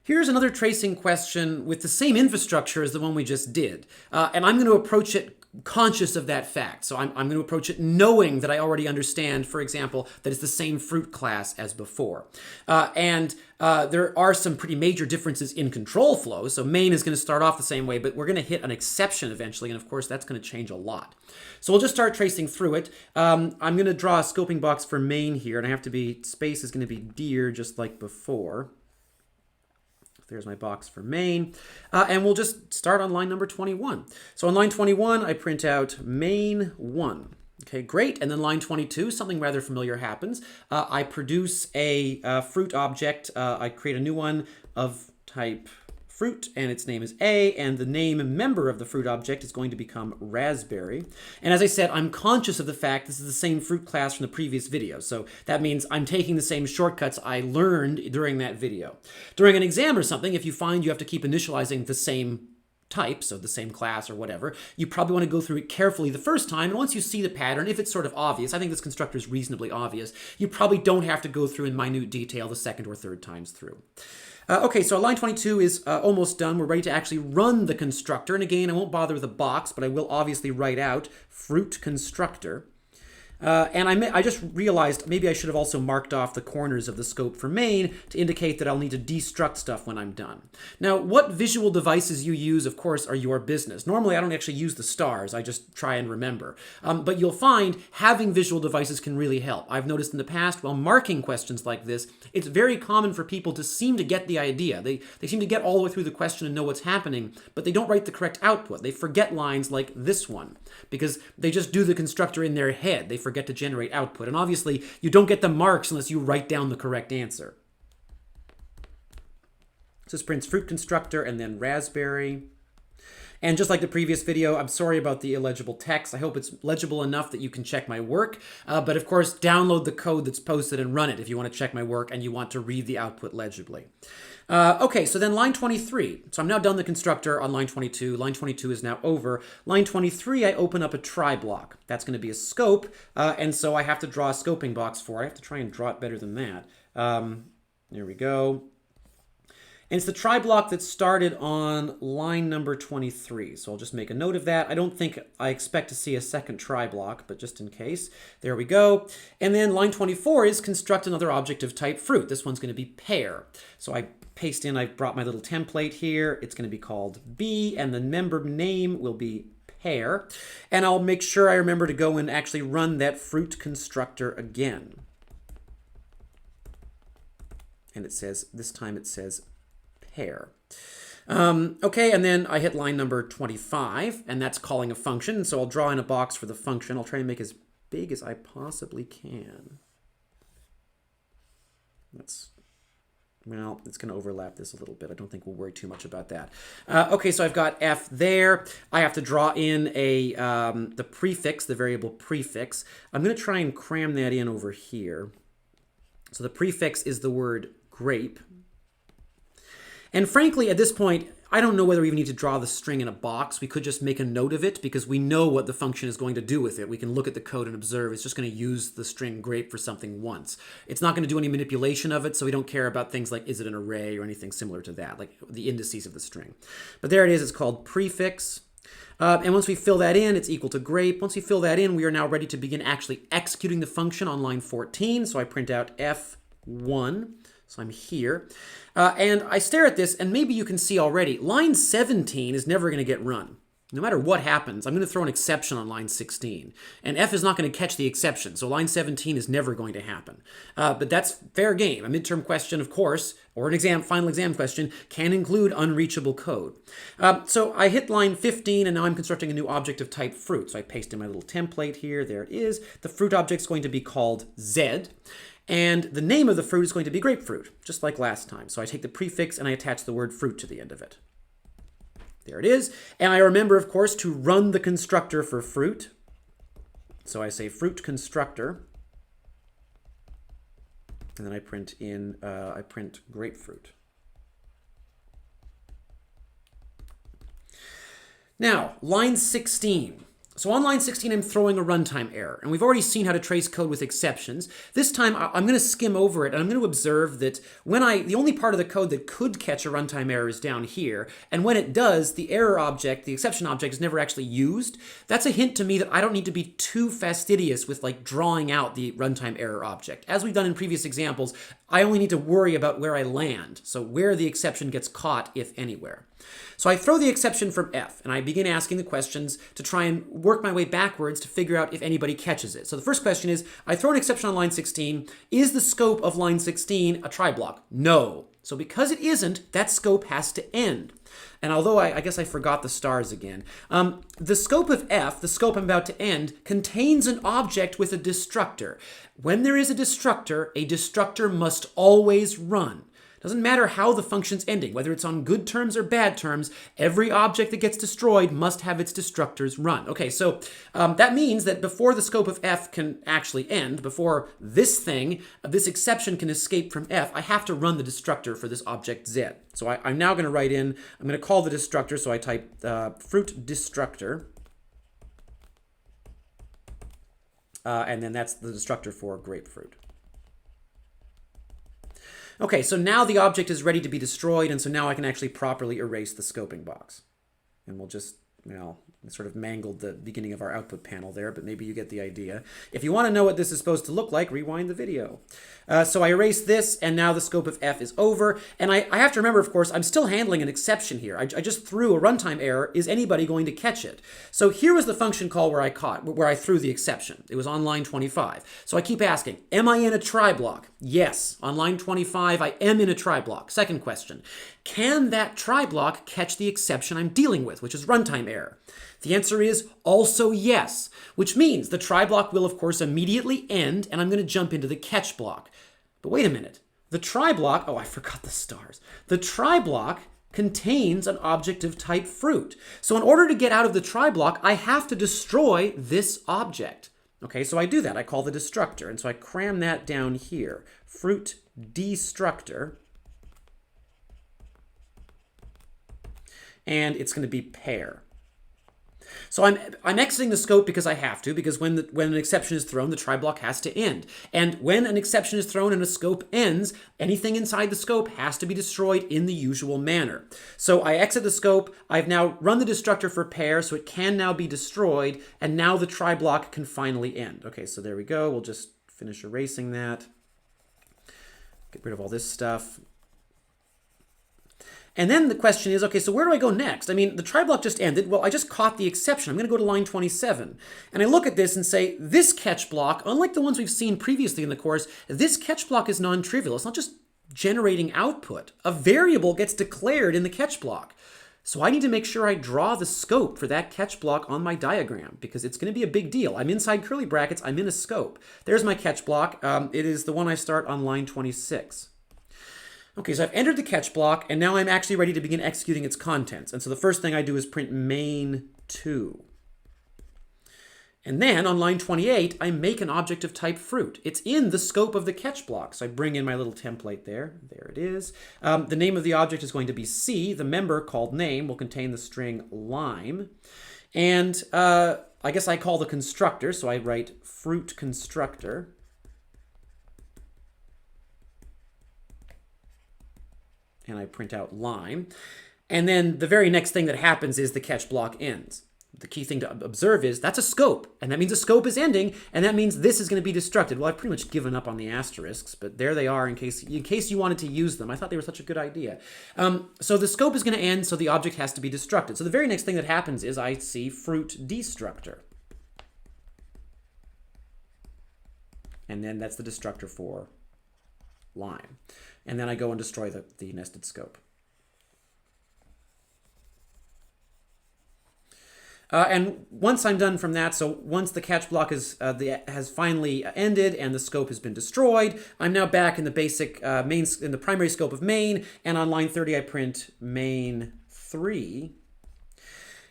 Here's another tracing question with the same infrastructure as the one we just did. And I'm going to approach it conscious of that fact. So I'm going to approach it knowing that I already understand, for example, that it's the same fruit class as before. There are some pretty major differences in control flow. So main is going to start off the same way, but we're going to hit an exception eventually. And of course, that's going to change a lot. So we'll just start tracing through it. I'm going to draw a scoping box for main here. And I have to be, space is going to be dir just like before. There's my box for main. And we'll just start on line number 21. So on line 21, I print out main 1. Okay, great. And then line 22, something rather familiar happens. I produce a fruit object. I create a new one of type fruit, and its name is A, and the name member of the fruit object is going to become raspberry. And as I said, I'm conscious of the fact this is the same fruit class from the previous video, so that means I'm taking the same shortcuts I learned during that video. During an exam or something, if you find you have to keep initializing the same type, so the same class or whatever, you probably want to go through it carefully the first time, and once you see the pattern, if it's sort of obvious, I think this constructor is reasonably obvious, you probably don't have to go through in minute detail the second or third times through. Okay, so line 22 is almost done. We're ready to actually run the constructor. And again, I won't bother with the box, but I will obviously write out fruit constructor. And I just realized maybe I should have also marked off the corners of the scope for main to indicate that I'll need to destruct stuff when I'm done. Now, what visual devices you use, of course, are your business. Normally, I don't actually use the stars. I just try and remember. But you'll find having visual devices can really help. I've noticed in the past, while marking questions like this, it's very common for people to seem to get the idea. They seem to get all the way through the question and know what's happening, but they don't write the correct output. They forget lines like this one because they just do the constructor in their head. They forget to generate output. And obviously, you don't get the marks unless you write down the correct answer. So this prints fruit constructor and then raspberry. And just like the previous video, I'm sorry about the illegible text. I hope it's legible enough that you can check my work. But of course, download the code that's posted and run it if you want to check my work and you want to read the output legibly. Okay, so then line 23. So I'm now done the constructor on line 22. Line 22 is now over. Line 23, I open up a try block. That's going to be a scope, and so I have to draw a scoping box for it. I have to try and draw it better than that. There we go. And it's the try block that started on line number 23. So I'll just make a note of that. I don't think I expect to see a second try block, but just in case. There we go. And then line 24 is construct another object of type fruit. This one's going to be pear. So I paste in, I brought my little template here. It's going to be called B, and the member name will be pear. And I'll make sure I remember to go and actually run that fruit constructor again. And it says, this time it says pear. Okay, and then I hit line number 25, and that's calling a function. So I'll draw in a box for the function. I'll try to make as big as I possibly can. Well, it's going to overlap this a little bit. I don't think we'll worry too much about that. Okay, so I've got f there. I have to draw in the prefix, the variable prefix. I'm going to try and cram that in over here. So the prefix is the word grape. And frankly, at this point, I don't know whether we even need to draw the string in a box. We could just make a note of it because we know what the function is going to do with it. We can look at the code and observe. It's just going to use the string grape for something once. It's not going to do any manipulation of it, so we don't care about things like is it an array or anything similar to that, like the indices of the string. But there it is. It's called prefix. And once we fill that in, it's equal to grape. Once we fill that in, we are now ready to begin actually executing the function on line 14. So I print out F1. So I'm here. And I stare at this, and maybe you can see already, line 17 is never going to get run. No matter what happens, I'm going to throw an exception on line 16. And F is not going to catch the exception, so line 17 is never going to happen. But that's fair game. A midterm question, of course, or an final exam question, can include unreachable code. So I hit line 15, and now I'm constructing a new object of type fruit. So I paste in my little template here. There it is. The fruit object is going to be called Z. And the name of the fruit is going to be grapefruit, just like last time. So I take the prefix and I attach the word fruit to the end of it. There it is. And I remember, of course, to run the constructor for fruit. So I say fruit constructor. And then I print grapefruit. Now, line 16. So on line 16, I'm throwing a runtime error, and we've already seen how to trace code with exceptions. This time, I'm going to skim over it, and I'm going to observe that the only part of the code that could catch a runtime error is down here, and when it does, the error object, the exception object, is never actually used. That's a hint to me that I don't need to be too fastidious with like drawing out the runtime error object. As we've done in previous examples, I only need to worry about where I land, so where the exception gets caught, if anywhere. So I throw the exception from F, and I begin asking the questions to try and work my way backwards to figure out if anybody catches it. So the first question is, I throw an exception on line 16. Is the scope of line 16 a try block? No. So because it isn't, that scope has to end. And although I guess I forgot the stars again, the scope of F, the scope I'm about to end, contains an object with a destructor. When there is a destructor must always run. Doesn't matter how the function's ending, whether it's on good terms or bad terms, every object that gets destroyed must have its destructors run. Okay, so that means that before the scope of F can actually end, before this exception can escape from F, I have to run the destructor for this object Z. So I'm now going to write in, I'm going to call the destructor, so I type fruit destructor. And then that's the destructor for grapefruit. Okay, so now the object is ready to be destroyed, and so now I can actually properly erase the scoping box. And we'll just, sort of mangled the beginning of our output panel there, but maybe you get the idea. If you want to know what this is supposed to look like, rewind the video. So I erase this, and now the scope of F is over. And I have to remember, of course, I'm still handling an exception here. I just threw a runtime error. Is anybody going to catch it? So here was the function call where I threw the exception. It was on line 25. So I keep asking, am I in a try block? Yes. On line 25, I am in a try block. Second question, can that try block catch the exception I'm dealing with, which is runtime error? The answer is also yes, which means the try block will, of course, immediately end, and I'm going to jump into the catch block. But wait a minute. The try block, oh, I forgot the stars. The try block contains an object of type fruit. So in order to get out of the try block, I have to destroy this object. Okay, so I do that. I call the destructor, and so I cram that down here. Fruit destructor. And it's going to be pear. So I'm exiting the scope because I have to, because when an exception is thrown, the try block has to end. And when an exception is thrown and a scope ends, anything inside the scope has to be destroyed in the usual manner. So I exit the scope, I've now run the destructor for pear, so it can now be destroyed, and now the try block can finally end. Okay, so there we go. We'll just finish erasing that. Get rid of all this stuff. And then the question is, okay, so where do I go next? I mean, the try block just ended. Well, I just caught the exception. I'm going to go to line 27. And I look at this and say, this catch block, unlike the ones we've seen previously in the course, this catch block is non-trivial. It's not just generating output. A variable gets declared in the catch block. So I need to make sure I draw the scope for that catch block on my diagram, because it's going to be a big deal. I'm inside curly brackets. I'm in a scope. There's my catch block. It is the one I start on line 26. Okay, so I've entered the catch block, and now I'm actually ready to begin executing its contents. And so the first thing I do is print main2. And then on line 28, I make an object of type fruit. It's in the scope of the catch block. So I bring in my little template there. There it is. The name of the object is going to be C. The member called name will contain the string lime. And I guess I call the constructor, so I write fruit constructor. And I print out lime. And then the very next thing that happens is the catch block ends. The key thing to observe is that's a scope, and that means a scope is ending, and that means this is going to be destructed. Well, I've pretty much given up on the asterisks, but there they are in case you wanted to use them. I thought they were such a good idea. So the scope is going to end, so the object has to be destructed. So the very next thing that happens is I see fruit destructor. And then that's the destructor for lime. And then I go and destroy the nested scope. And once I'm done from that, so once the catch block has finally ended and the scope has been destroyed, I'm now back in the basic in the primary scope of main, and on line 30 I print main3.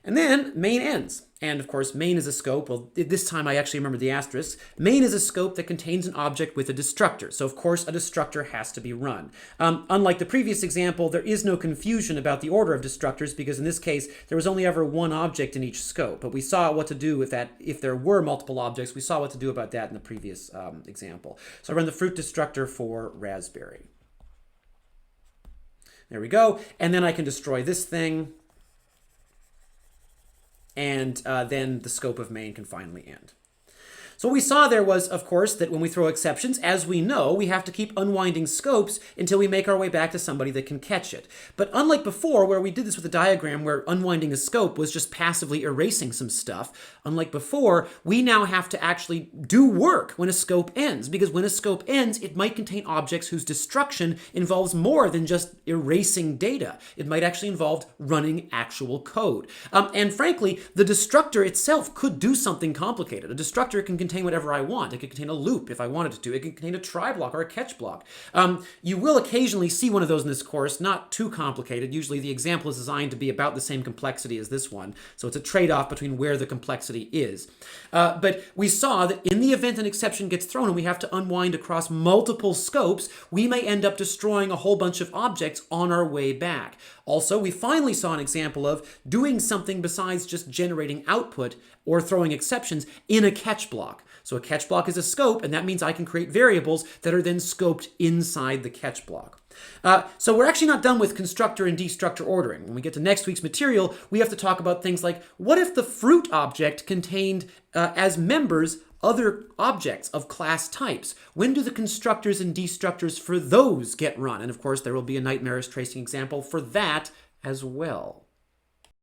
And then main ends. And of course, main is a scope. Well, this time I actually remember the asterisk. Main is a scope that contains an object with a destructor. So of course, a destructor has to be run. Unlike the previous example, there is no confusion about the order of destructors because in this case, there was only ever one object in each scope. But we saw what to do with that if there were multiple objects. We saw what to do about that in the previous example. So I run the fruit destructor for raspberry. There we go. And then I can destroy this thing. And then the scope of main can finally end. So what we saw there was, of course, that when we throw exceptions, as we know, we have to keep unwinding scopes until we make our way back to somebody that can catch it. But unlike before, where we did this with a diagram where unwinding a scope was just passively erasing some stuff, unlike before, we now have to actually do work when a scope ends, because when a scope ends, it might contain objects whose destruction involves more than just erasing data. It might actually involve running actual code. And frankly, the destructor itself could do something complicated. A destructor can contain whatever I want. It could contain a loop if I wanted it to. It could contain a try block or a catch block. You will occasionally see one of those in this course, not too complicated. Usually the example is designed to be about the same complexity as this one. So it's a trade-off between where the complexity is. But we saw that in the event an exception gets thrown and we have to unwind across multiple scopes, we may end up destroying a whole bunch of objects on our way back. Also, we finally saw an example of doing something besides just generating output or throwing exceptions in a catch block. So a catch block is a scope, and that means I can create variables that are then scoped inside the catch block. So we're actually not done with constructor and destructor ordering. When we get to next week's material, we have to talk about things like, what if the fruit object contained as members other objects of class types? When do the constructors and destructors for those get run? And of course, there will be a nightmarish tracing example for that as well.